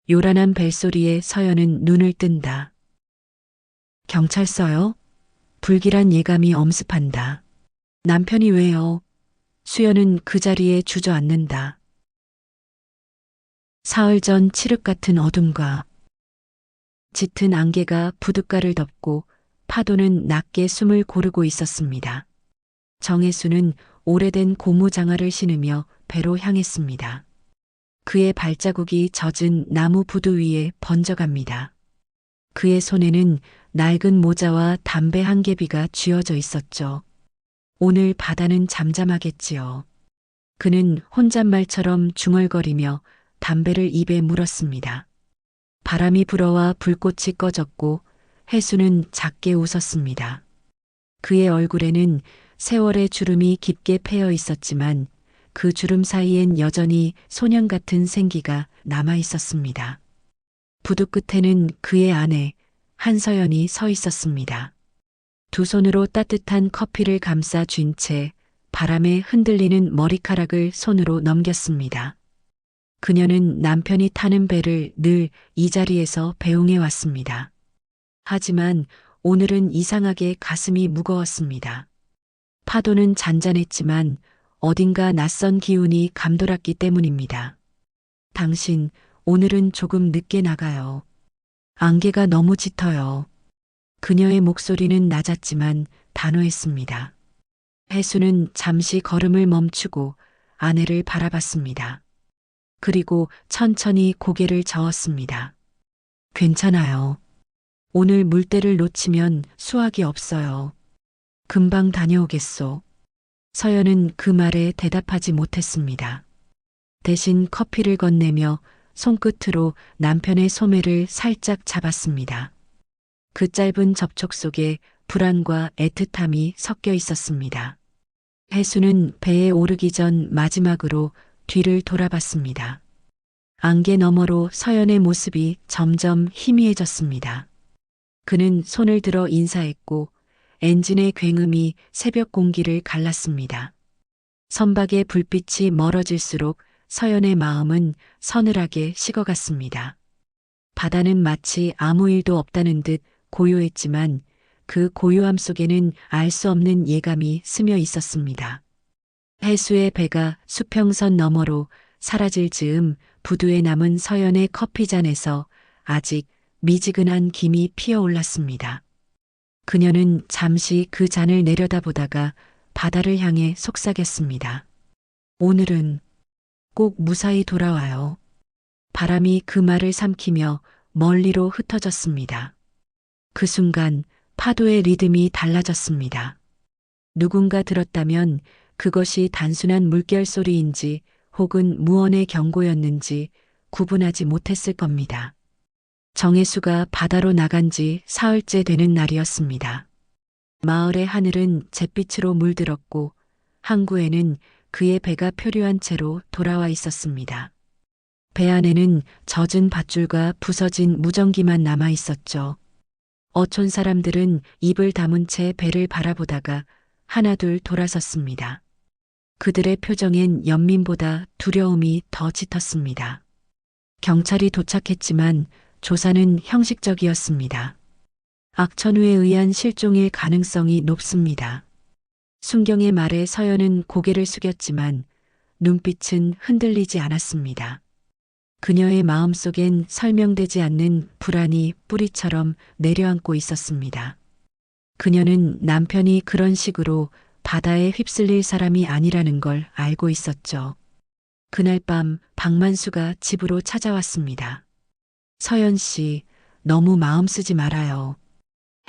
요란한 벨소리에 서연은 눈을 뜬다. 경찰서요? 불길한 예감이 엄습한다. 남편이 왜요? 수연은 그 자리에 주저앉는다. 사흘 전 칠흑 같은 어둠과 짙은 안개가 부둣가를 덮고 파도는 낮게 숨을 고르고 있었습니다. 정혜수는 오래된 고무장화를 신으며 배로 향했습니다. 그의 발자국이 젖은 나무 부두 위에 번져갑니다. 그의 손에는 낡은 모자와 담배 한 개비가 쥐어져 있었죠. 오늘 바다는 잠잠하겠지요. 그는 혼잣말처럼 중얼거리며 담배를 입에 물었습니다. 바람이 불어와 불꽃이 꺼졌고 해수는 작게 웃었습니다. 그의 얼굴에는 세월의 주름이 깊게 패여 있었지만 그 주름 사이엔 여전히 소년 같은 생기가 남아 있었습니다. 부두 끝에는 그의 아내 한서연이 서 있었습니다. 두 손으로 따뜻한 커피를 감싸 쥔 채 바람에 흔들리는 머리카락을 손으로 넘겼습니다. 그녀는 남편이 타는 배를 늘 이 자리에서 배웅해 왔습니다. 하지만 오늘은 이상하게 가슴이 무거웠습니다. 파도는 잔잔했지만 어딘가 낯선 기운이 감돌았기 때문입니다. 당신, 오늘은 조금 늦게 나가요. 안개가 너무 짙어요. 그녀의 목소리는 낮았지만 단호했습니다. 해수는 잠시 걸음을 멈추고 아내를 바라봤습니다. 그리고 천천히 고개를 저었습니다. 괜찮아요. 오늘 물때를 놓치면 수확이 없어요. 금방 다녀오겠소. 서연은 그 말에 대답하지 못했습니다. 대신 커피를 건네며 손끝으로 남편의 소매를 살짝 잡았습니다. 그 짧은 접촉 속에 불안과 애틋함이 섞여 있었습니다. 해수는 배에 오르기 전 마지막으로 뒤를 돌아봤습니다. 안개 너머로 서연의 모습이 점점 희미해졌습니다. 그는 손을 들어 인사했고 엔진의 굉음이 새벽 공기를 갈랐습니다. 선박의 불빛이 멀어질수록 서연의 마음은 서늘하게 식어갔습니다. 바다는 마치 아무 일도 없다는 듯 고요했지만 그 고요함 속에는 알 수 없는 예감이 스며 있었습니다. 해수의 배가 수평선 너머로 사라질 즈음 부두에 남은 서연의 커피잔에서 아직 미지근한 김이 피어올랐습니다. 그녀는 잠시 그 잔을 내려다보다가 바다를 향해 속삭였습니다. 오늘은 꼭 무사히 돌아와요. 바람이 그 말을 삼키며 멀리로 흩어졌습니다. 그 순간 파도의 리듬이 달라졌습니다. 누군가 들었다면 그것이 단순한 물결 소리인지 혹은 무언의 경고였는지 구분하지 못했을 겁니다. 정혜수가 바다로 나간 지 사흘째 되는 날이었습니다. 마을의 하늘은 잿빛으로 물들었고 항구에는 그의 배가 표류한 채로 돌아와 있었습니다. 배 안에는 젖은 밧줄과 부서진 무전기만 남아 있었죠. 어촌 사람들은 입을 다문 채 배를 바라보다가 하나둘 돌아섰습니다. 그들의 표정엔 연민보다 두려움이 더 짙었습니다. 경찰이 도착했지만 조사는 형식적이었습니다. 악천후에 의한 실종일 가능성이 높습니다. 순경의 말에 서연은 고개를 숙였지만 눈빛은 흔들리지 않았습니다. 그녀의 마음속엔 설명되지 않는 불안이 뿌리처럼 내려앉고 있었습니다. 그녀는 남편이 그런 식으로 바다에 휩쓸릴 사람이 아니라는 걸 알고 있었죠. 그날 밤 박만수가 집으로 찾아왔습니다. 서연 씨, 너무 마음 쓰지 말아요.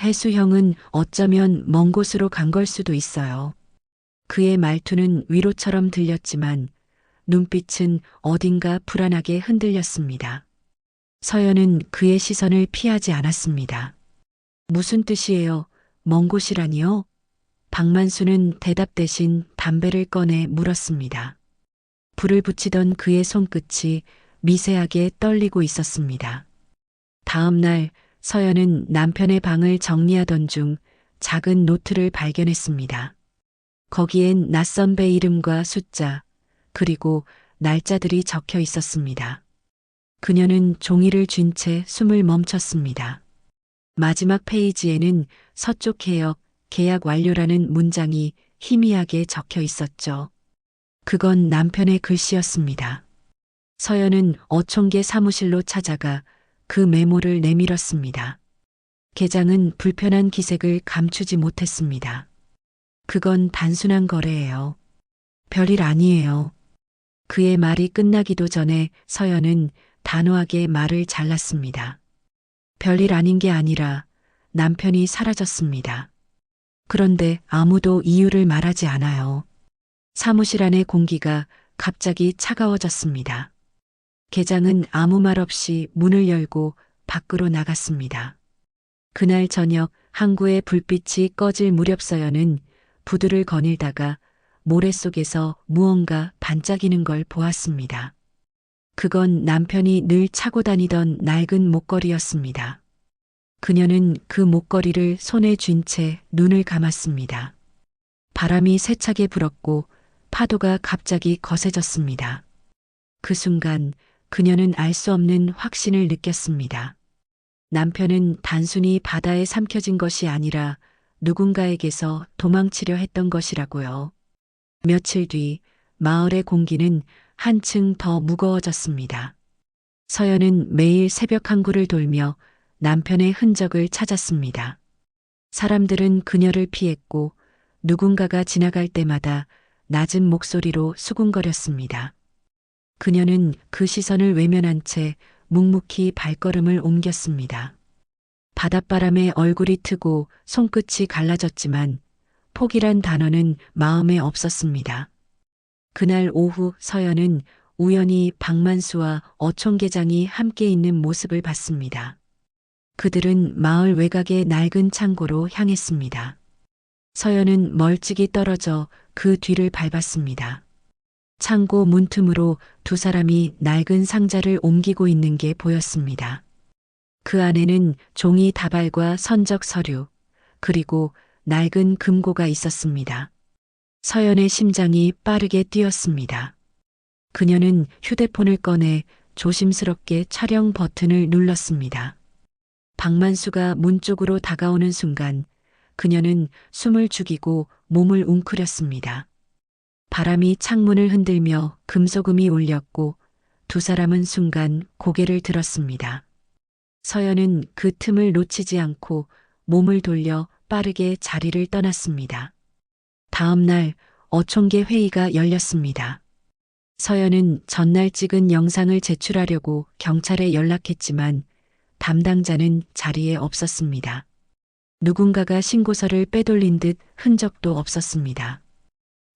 해수 형은 어쩌면 먼 곳으로 간 걸 수도 있어요. 그의 말투는 위로처럼 들렸지만 눈빛은 어딘가 불안하게 흔들렸습니다. 서연은 그의 시선을 피하지 않았습니다. 무슨 뜻이에요? 먼 곳이라니요? 박만수는 대답 대신 담배를 꺼내 물었습니다. 불을 붙이던 그의 손끝이 미세하게 떨리고 있었습니다. 다음 날 서연은 남편의 방을 정리하던 중 작은 노트를 발견했습니다. 거기엔 낯선 배 이름과 숫자, 그리고 날짜들이 적혀 있었습니다. 그녀는 종이를 쥔 채 숨을 멈췄습니다. 마지막 페이지에는 서쪽 해역 계약 완료라는 문장이 희미하게 적혀 있었죠. 그건 남편의 글씨였습니다. 서연은 어촌계 사무실로 찾아가 그 메모를 내밀었습니다. 계장은 불편한 기색을 감추지 못했습니다. 그건 단순한 거래예요. 별일 아니에요. 그의 말이 끝나기도 전에 서연은 단호하게 말을 잘랐습니다. 별일 아닌 게 아니라 남편이 사라졌습니다. 그런데 아무도 이유를 말하지 않아요. 사무실 안의 공기가 갑자기 차가워졌습니다. 계장은 아무 말 없이 문을 열고 밖으로 나갔습니다. 그날 저녁 항구의 불빛이 꺼질 무렵 서연은 부두를 거닐다가 모래 속에서 무언가 반짝이는 걸 보았습니다. 그건 남편이 늘 차고 다니던 낡은 목걸이였습니다. 그녀는 그 목걸이를 손에 쥔 채 눈을 감았습니다. 바람이 세차게 불었고 파도가 갑자기 거세졌습니다. 그 순간 그녀는 알 수 없는 확신을 느꼈습니다. 남편은 단순히 바다에 삼켜진 것이 아니라 누군가에게서 도망치려 했던 것이라고요. 며칠 뒤 마을의 공기는 한층 더 무거워졌습니다. 서연은 매일 새벽 항구를 돌며 남편의 흔적을 찾았습니다. 사람들은 그녀를 피했고 누군가가 지나갈 때마다 낮은 목소리로 수군거렸습니다. 그녀는 그 시선을 외면한 채 묵묵히 발걸음을 옮겼습니다. 바닷바람에 얼굴이 트고 손끝이 갈라졌지만 포기란 단어는 마음에 없었습니다. 그날 오후 서연은 우연히 박만수와 어촌계장이 함께 있는 모습을 봤습니다. 그들은 마을 외곽의 낡은 창고로 향했습니다. 서연은 멀찍이 떨어져 그 뒤를 밟았습니다. 창고 문틈으로 두 사람이 낡은 상자를 옮기고 있는 게 보였습니다. 그 안에는 종이 다발과 선적 서류, 그리고 낡은 금고가 있었습니다. 서연의 심장이 빠르게 뛰었습니다. 그녀는 휴대폰을 꺼내 조심스럽게 촬영 버튼을 눌렀습니다. 박만수가 문 쪽으로 다가오는 순간 그녀는 숨을 죽이고 몸을 웅크렸습니다. 바람이 창문을 흔들며 금소금이 울렸고 두 사람은 순간 고개를 들었습니다. 서연은 그 틈을 놓치지 않고 몸을 돌려 빠르게 자리를 떠났습니다. 다음 날 어촌계 회의가 열렸습니다. 서연은 전날 찍은 영상을 제출하려고 경찰에 연락했지만 담당자는 자리에 없었습니다. 누군가가 신고서를 빼돌린 듯 흔적도 없었습니다.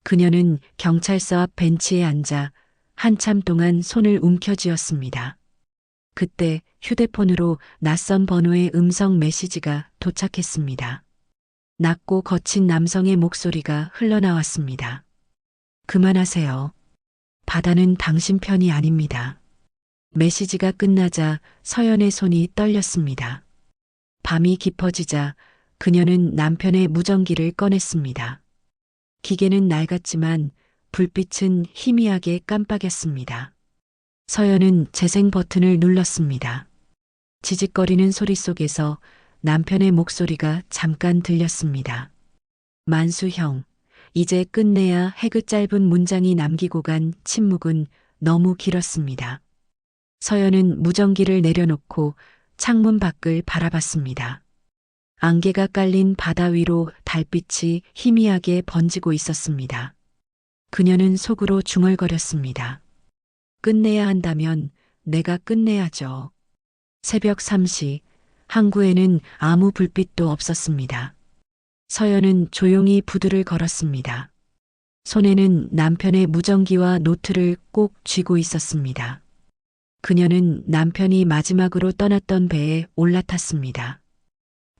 그녀는 경찰서 앞 벤치에 앉아 한참 동안 손을 움켜쥐었습니다. 그때 휴대폰으로 낯선 번호의 음성 메시지가 도착했습니다. 낮고 거친 남성의 목소리가 흘러나왔습니다. 그만하세요. 바다는 당신 편이 아닙니다. 메시지가 끝나자 서연의 손이 떨렸습니다. 밤이 깊어지자 그녀는 남편의 무전기를 꺼냈습니다. 기계는 낡았지만 불빛은 희미하게 깜빡였습니다. 서연은 재생 버튼을 눌렀습니다. 지직거리는 소리 속에서 남편의 목소리가 잠깐 들렸습니다. 만수 형, 이제 끝내야 해. 그 짧은 문장이 남기고 간 침묵은 너무 길었습니다. 서연은 무전기를 내려놓고 창문 밖을 바라봤습니다. 안개가 깔린 바다 위로 달빛이 희미하게 번지고 있었습니다. 그녀는 속으로 중얼거렸습니다. 끝내야 한다면 내가 끝내야죠. 새벽 3시, 항구에는 아무 불빛도 없었습니다. 서연은 조용히 부두를 걸었습니다. 손에는 남편의 무전기와 노트를 꼭 쥐고 있었습니다. 그녀는 남편이 마지막으로 떠났던 배에 올라탔습니다.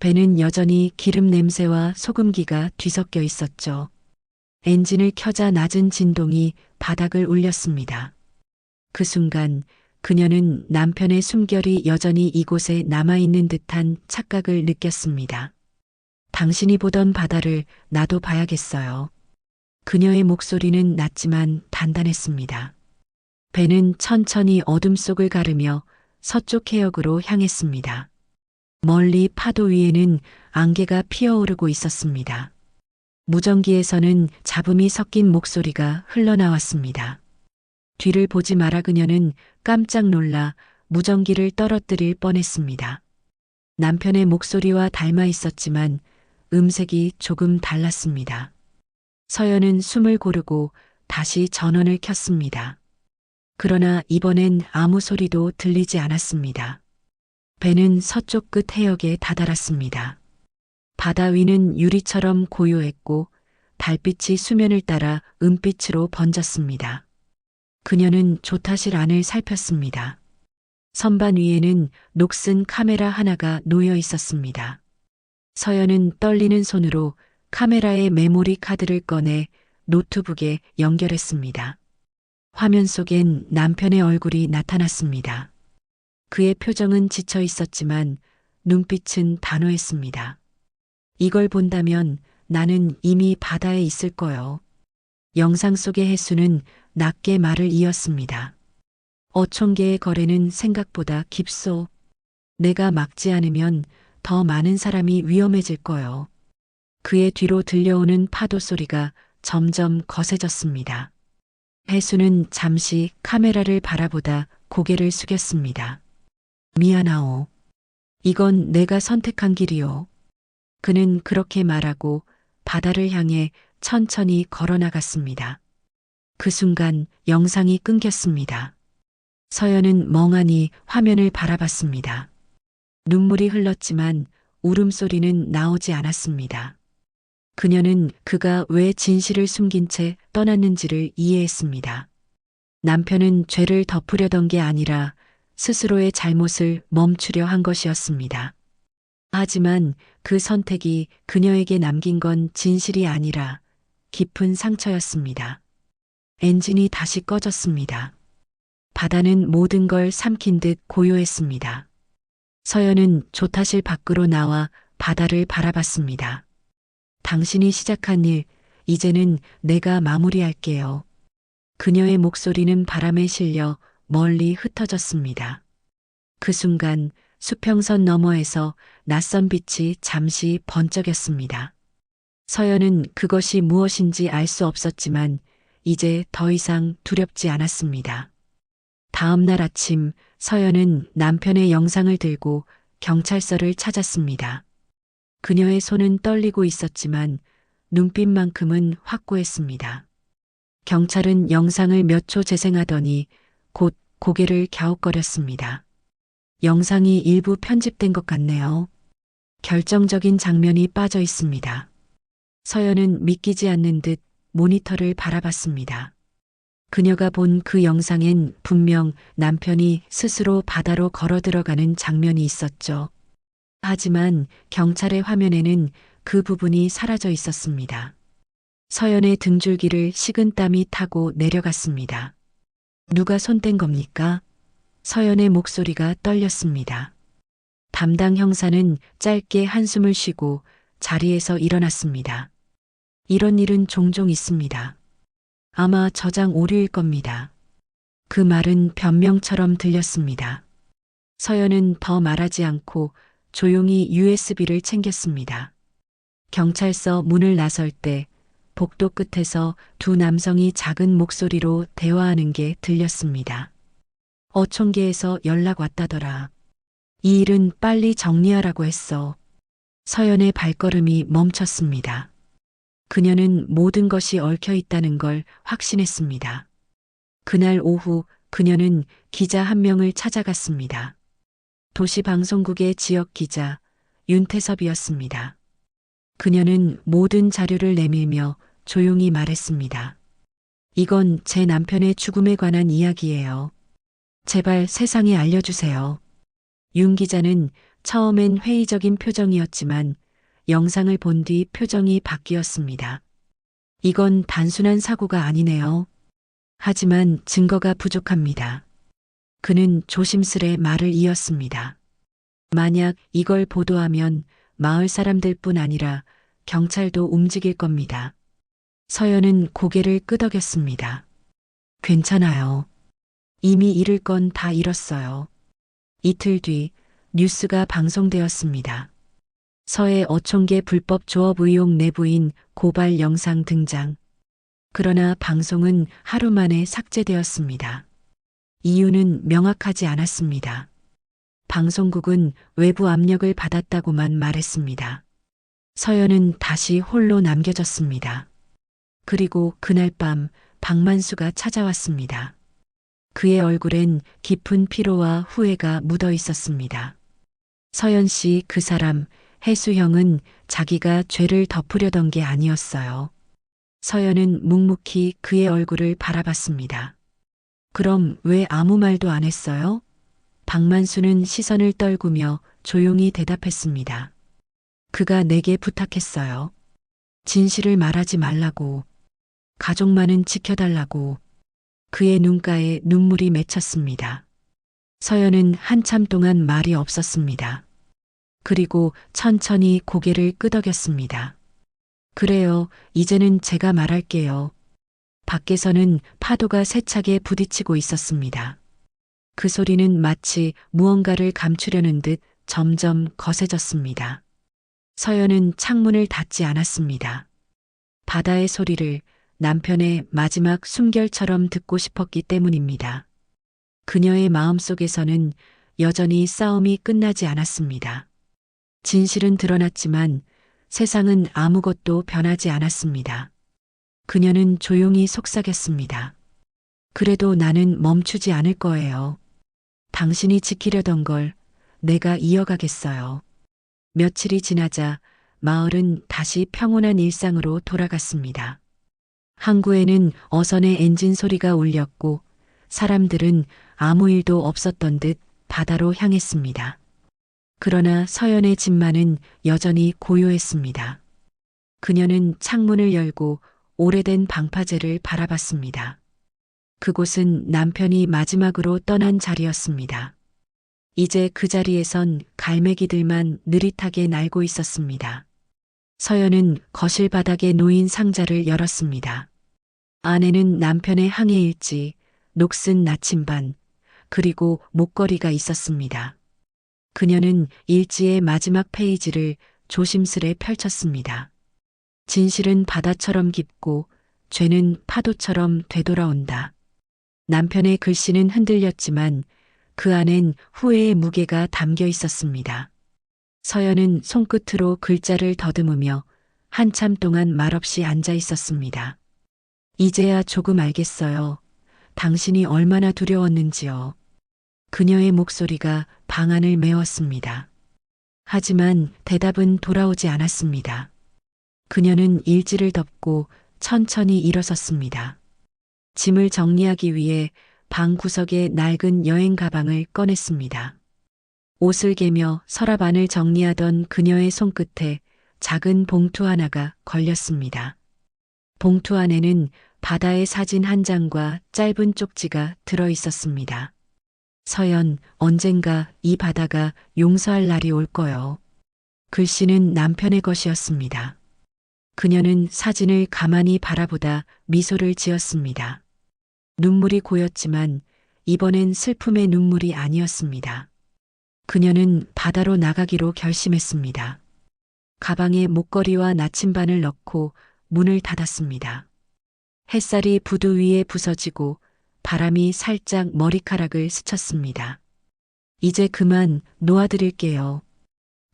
배는 여전히 기름 냄새와 소금기가 뒤섞여 있었죠. 엔진을 켜자 낮은 진동이 바닥을 울렸습니다. 그 순간 그녀는 남편의 숨결이 여전히 이곳에 남아있는 듯한 착각을 느꼈습니다. 당신이 보던 바다를 나도 봐야겠어요. 그녀의 목소리는 낮지만 단단했습니다. 배는 천천히 어둠 속을 가르며 서쪽 해역으로 향했습니다. 멀리 파도 위에는 안개가 피어오르고 있었습니다. 무전기에서는 잡음이 섞인 목소리가 흘러나왔습니다. 뒤를 보지 마라. 그녀는 깜짝 놀라 무전기를 떨어뜨릴 뻔했습니다. 남편의 목소리와 닮아 있었지만 음색이 조금 달랐습니다. 서연은 숨을 고르고 다시 전원을 켰습니다. 그러나 이번엔 아무 소리도 들리지 않았습니다. 배는 서쪽 끝 해역에 다다랐습니다. 바다 위는 유리처럼 고요했고 달빛이 수면을 따라 은빛으로 번졌습니다. 그녀는 조타실 안을 살폈습니다. 선반 위에는 녹슨 카메라 하나가 놓여 있었습니다. 서연은 떨리는 손으로 카메라의 메모리 카드를 꺼내 노트북에 연결했습니다. 화면 속엔 남편의 얼굴이 나타났습니다. 그의 표정은 지쳐 있었지만 눈빛은 단호했습니다. 이걸 본다면 나는 이미 바다에 있을 거요. 영상 속의 해수는 낮게 말을 이었습니다. 어촌계의 거래는 생각보다 깊소. 내가 막지 않으면 더 많은 사람이 위험해질 거요. 그의 뒤로 들려오는 파도 소리가 점점 거세졌습니다. 해수는 잠시 카메라를 바라보다 고개를 숙였습니다. 미안하오. 이건 내가 선택한 길이오. 그는 그렇게 말하고 바다를 향해 천천히 걸어 나갔습니다. 그 순간 영상이 끊겼습니다. 서연은 멍하니 화면을 바라봤습니다. 눈물이 흘렀지만 울음소리는 나오지 않았습니다. 그녀는 그가 왜 진실을 숨긴 채 떠났는지를 이해했습니다. 남편은 죄를 덮으려던 게 아니라 스스로의 잘못을 멈추려 한 것이었습니다. 하지만 그 선택이 그녀에게 남긴 건 진실이 아니라 깊은 상처였습니다. 엔진이 다시 꺼졌습니다. 바다는 모든 걸 삼킨 듯 고요했습니다. 서연은 조타실 밖으로 나와 바다를 바라봤습니다. 당신이 시작한 일, 이제는 내가 마무리할게요. 그녀의 목소리는 바람에 실려 멀리 흩어졌습니다. 그 순간 수평선 너머에서 낯선 빛이 잠시 번쩍였습니다. 서연은 그것이 무엇인지 알 수 없었지만 이제 더 이상 두렵지 않았습니다. 다음 날 아침 서연은 남편의 영상을 들고 경찰서를 찾았습니다. 그녀의 손은 떨리고 있었지만 눈빛만큼은 확고했습니다. 경찰은 영상을 몇 초 재생하더니 곧 고개를 갸웃거렸습니다. 영상이 일부 편집된 것 같네요. 결정적인 장면이 빠져 있습니다. 서연은 믿기지 않는 듯 모니터를 바라봤습니다. 그녀가 본 그 영상엔 분명 남편이 스스로 바다로 걸어 들어가는 장면이 있었죠. 하지만 경찰의 화면에는 그 부분이 사라져 있었습니다. 서연의 등줄기를 식은땀이 타고 내려갔습니다. 누가 손댄 겁니까? 서연의 목소리가 떨렸습니다. 담당 형사는 짧게 한숨을 쉬고 자리에서 일어났습니다. 이런 일은 종종 있습니다. 아마 저장 오류일 겁니다. 그 말은 변명처럼 들렸습니다. 서연은 더 말하지 않고 조용히 USB를 챙겼습니다. 경찰서 문을 나설 때 복도 끝에서 두 남성이 작은 목소리로 대화하는 게 들렸습니다. 어촌계에서 연락 왔다더라. 이 일은 빨리 정리하라고 했어. 서연의 발걸음이 멈췄습니다. 그녀는 모든 것이 얽혀 있다는 걸 확신했습니다. 그날 오후 그녀는 기자 한 명을 찾아갔습니다. 도시방송국의 지역 기자 윤태섭이었습니다. 그녀는 모든 자료를 내밀며 조용히 말했습니다. 이건 제 남편의 죽음에 관한 이야기예요. 제발 세상에 알려주세요. 윤 기자는 처음엔 회의적인 표정이었지만 영상을 본 뒤 표정이 바뀌었습니다. 이건 단순한 사고가 아니네요. 하지만 증거가 부족합니다. 그는 조심스레 말을 이었습니다. 만약 이걸 보도하면 마을 사람들뿐 아니라 경찰도 움직일 겁니다. 서연은 고개를 끄덕였습니다. 괜찮아요. 이미 잃을 건 다 잃었어요. 이틀 뒤 뉴스가 방송되었습니다. 서해 어촌계 불법 조업 의혹 내부인 고발 영상 등장. 그러나 방송은 하루 만에 삭제되었습니다. 이유는 명확하지 않았습니다. 방송국은 외부 압력을 받았다고만 말했습니다. 서연은 다시 홀로 남겨졌습니다. 그리고 그날 밤 박만수가 찾아왔습니다. 그의 얼굴엔 깊은 피로와 후회가 묻어 있었습니다. 서연 씨, 그 사람, 혜수 형은 자기가 죄를 덮으려던 게 아니었어요. 서연은 묵묵히 그의 얼굴을 바라봤습니다. 그럼 왜 아무 말도 안 했어요? 박만수는 시선을 떨구며 조용히 대답했습니다. 그가 내게 부탁했어요. 진실을 말하지 말라고. 가족만은 지켜달라고. 그의 눈가에 눈물이 맺혔습니다. 서연은 한참 동안 말이 없었습니다. 그리고 천천히 고개를 끄덕였습니다. 그래요, 이제는 제가 말할게요. 밖에서는 파도가 세차게 부딪히고 있었습니다. 그 소리는 마치 무언가를 감추려는 듯 점점 거세졌습니다. 서연은 창문을 닫지 않았습니다. 바다의 소리를 남편의 마지막 숨결처럼 듣고 싶었기 때문입니다. 그녀의 마음속에서는 여전히 싸움이 끝나지 않았습니다. 진실은 드러났지만 세상은 아무것도 변하지 않았습니다. 그녀는 조용히 속삭였습니다. 그래도 나는 멈추지 않을 거예요. 당신이 지키려던 걸 내가 이어가겠어요. 며칠이 지나자 마을은 다시 평온한 일상으로 돌아갔습니다. 항구에는 어선의 엔진 소리가 울렸고 사람들은 아무 일도 없었던 듯 바다로 향했습니다. 그러나 서연의 집만은 여전히 고요했습니다. 그녀는 창문을 열고 오래된 방파제를 바라봤습니다. 그곳은 남편이 마지막으로 떠난 자리였습니다. 이제 그 자리에선 갈매기들만 느릿하게 날고 있었습니다. 서연은 거실 바닥에 놓인 상자를 열었습니다. 안에는 남편의 항해일지, 녹슨 나침반, 그리고 목걸이가 있었습니다. 그녀는 일지의 마지막 페이지를 조심스레 펼쳤습니다. 진실은 바다처럼 깊고 죄는 파도처럼 되돌아온다. 남편의 글씨는 흔들렸지만 그 안엔 후회의 무게가 담겨 있었습니다. 서연은 손끝으로 글자를 더듬으며 한참 동안 말없이 앉아 있었습니다. 이제야 조금 알겠어요. 당신이 얼마나 두려웠는지요. 그녀의 목소리가 방안을 메웠습니다. 하지만 대답은 돌아오지 않았습니다. 그녀는 일지를 덮고 천천히 일어섰습니다. 짐을 정리하기 위해 방 구석에 낡은 여행 가방을 꺼냈습니다. 옷을 개며 서랍 안을 정리하던 그녀의 손끝에 작은 봉투 하나가 걸렸습니다. 봉투 안에는 바다의 사진 한 장과 짧은 쪽지가 들어 있었습니다. 서연, 언젠가 이 바다가 용서할 날이 올 거요. 글씨는 남편의 것이었습니다. 그녀는 사진을 가만히 바라보다 미소를 지었습니다. 눈물이 고였지만 이번엔 슬픔의 눈물이 아니었습니다. 그녀는 바다로 나가기로 결심했습니다. 가방에 목걸이와 나침반을 넣고 문을 닫았습니다. 햇살이 부두 위에 부서지고 바람이 살짝 머리카락을 스쳤습니다. 이제 그만 놓아드릴게요.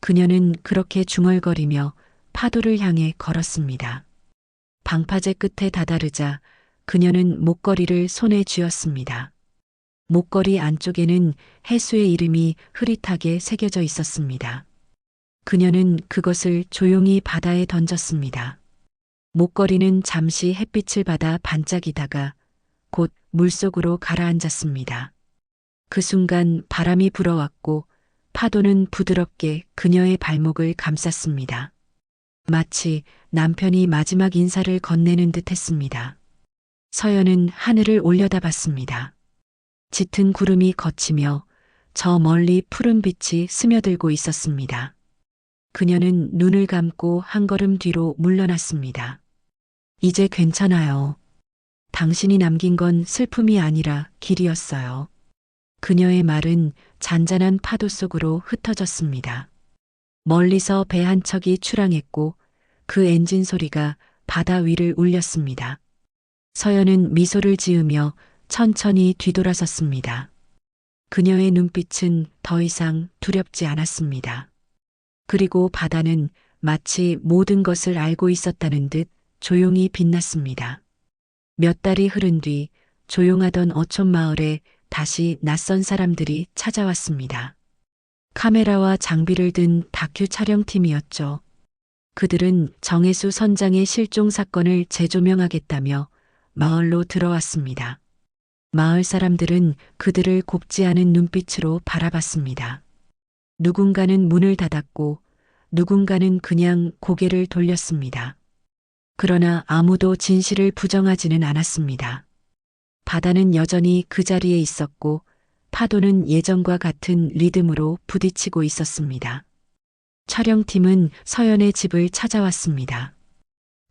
그녀는 그렇게 중얼거리며 파도를 향해 걸었습니다. 방파제 끝에 다다르자 그녀는 목걸이를 손에 쥐었습니다. 목걸이 안쪽에는 혜수의 이름이 흐릿하게 새겨져 있었습니다. 그녀는 그것을 조용히 바다에 던졌습니다. 목걸이는 잠시 햇빛을 받아 반짝이다가 곧 물속으로 가라앉았습니다. 그 순간 바람이 불어왔고 파도는 부드럽게 그녀의 발목을 감쌌습니다. 마치 남편이 마지막 인사를 건네는 듯 했습니다. 서연은 하늘을 올려다봤습니다. 짙은 구름이 걷히며 저 멀리 푸른 빛이 스며들고 있었습니다. 그녀는 눈을 감고 한 걸음 뒤로 물러났습니다. 이제 괜찮아요. 당신이 남긴 건 슬픔이 아니라 길이었어요. 그녀의 말은 잔잔한 파도 속으로 흩어졌습니다. 멀리서 배 한 척이 출항했고 그 엔진 소리가 바다 위를 울렸습니다. 서연은 미소를 지으며 천천히 뒤돌아섰습니다. 그녀의 눈빛은 더 이상 두렵지 않았습니다. 그리고 바다는 마치 모든 것을 알고 있었다는 듯 조용히 빛났습니다. 몇 달이 흐른 뒤 조용하던 어촌 마을에 다시 낯선 사람들이 찾아왔습니다. 카메라와 장비를 든 다큐 촬영팀이었죠. 그들은 정혜수 선장의 실종 사건을 재조명하겠다며 마을로 들어왔습니다. 마을 사람들은 그들을 곱지 않은 눈빛으로 바라봤습니다. 누군가는 문을 닫았고 누군가는 그냥 고개를 돌렸습니다. 그러나 아무도 진실을 부정하지는 않았습니다. 바다는 여전히 그 자리에 있었고 파도는 예전과 같은 리듬으로 부딪히고 있었습니다. 촬영팀은 서연의 집을 찾아왔습니다.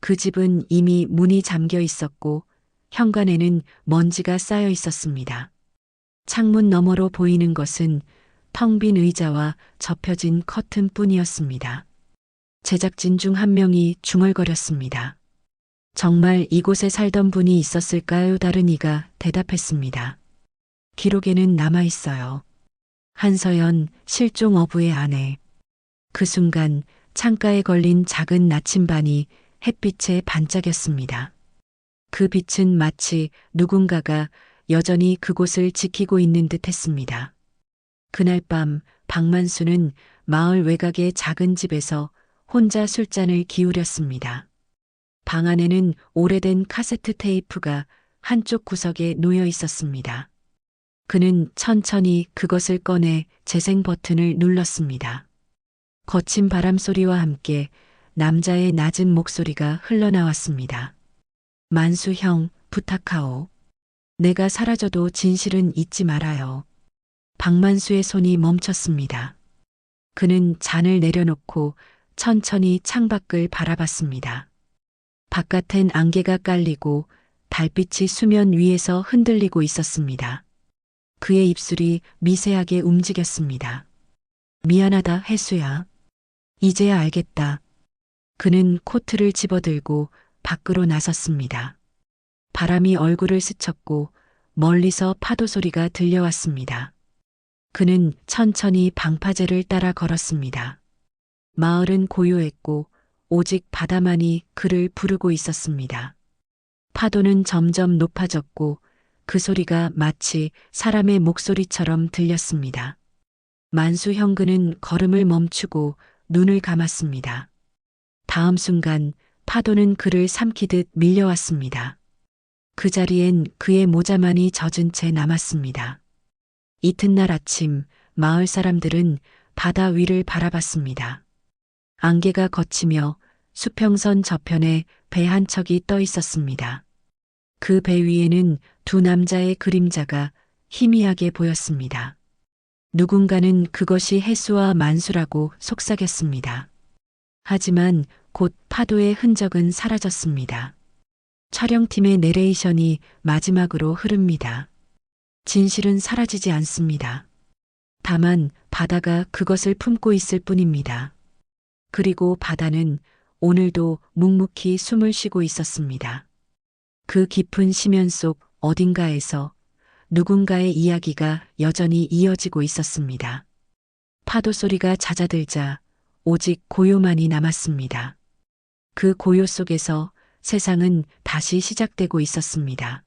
그 집은 이미 문이 잠겨 있었고 현관에는 먼지가 쌓여 있었습니다. 창문 너머로 보이는 것은 텅 빈 의자와 접혀진 커튼뿐이었습니다. 제작진 중 한 명이 중얼거렸습니다. 정말 이곳에 살던 분이 있었을까요? 다른 이가 대답했습니다. 기록에는 남아 있어요. 한서연, 실종 어부의 아내. 그 순간 창가에 걸린 작은 나침반이 햇빛에 반짝였습니다. 그 빛은 마치 누군가가 여전히 그곳을 지키고 있는 듯 했습니다. 그날 밤 박만수는 마을 외곽의 작은 집에서 혼자 술잔을 기울였습니다. 방 안에는 오래된 카세트 테이프가 한쪽 구석에 놓여 있었습니다. 그는 천천히 그것을 꺼내 재생 버튼을 눌렀습니다. 거친 바람 소리와 함께 남자의 낮은 목소리가 흘러나왔습니다. 만수 형, 부탁하오. 내가 사라져도 진실은 잊지 말아요. 박만수의 손이 멈췄습니다. 그는 잔을 내려놓고 천천히 창밖을 바라봤습니다. 바깥엔 안개가 깔리고 달빛이 수면 위에서 흔들리고 있었습니다. 그의 입술이 미세하게 움직였습니다. 미안하다, 혜수야. 이제야 알겠다. 그는 코트를 집어들고 밖으로 나섰습니다. 바람이 얼굴을 스쳤고 멀리서 파도 소리가 들려왔습니다. 그는 천천히 방파제를 따라 걸었습니다. 마을은 고요했고 오직 바다만이 그를 부르고 있었습니다. 파도는 점점 높아졌고 그 소리가 마치 사람의 목소리처럼 들렸습니다. 만수 형 그는 걸음을 멈추고 눈을 감았습니다. 다음 순간 파도는 그를 삼키듯 밀려왔습니다. 그 자리엔 그의 모자만이 젖은 채 남았습니다. 이튿날 아침 마을 사람들은 바다 위를 바라봤습니다. 안개가 걷히며 수평선 저편에 배 한 척이 떠 있었습니다. 그 배 위에는 두 남자의 그림자가 희미하게 보였습니다. 누군가는 그것이 혜수와 만수라고 속삭였습니다. 하지만 곧 파도의 흔적은 사라졌습니다. 촬영팀의 내레이션이 마지막으로 흐릅니다. 진실은 사라지지 않습니다. 다만 바다가 그것을 품고 있을 뿐입니다. 그리고 바다는 오늘도 묵묵히 숨을 쉬고 있었습니다. 그 깊은 심연 속 어딘가에서 누군가의 이야기가 여전히 이어지고 있었습니다. 파도 소리가 잦아들자 오직 고요만이 남았습니다. 그 고요 속에서 세상은 다시 시작되고 있었습니다.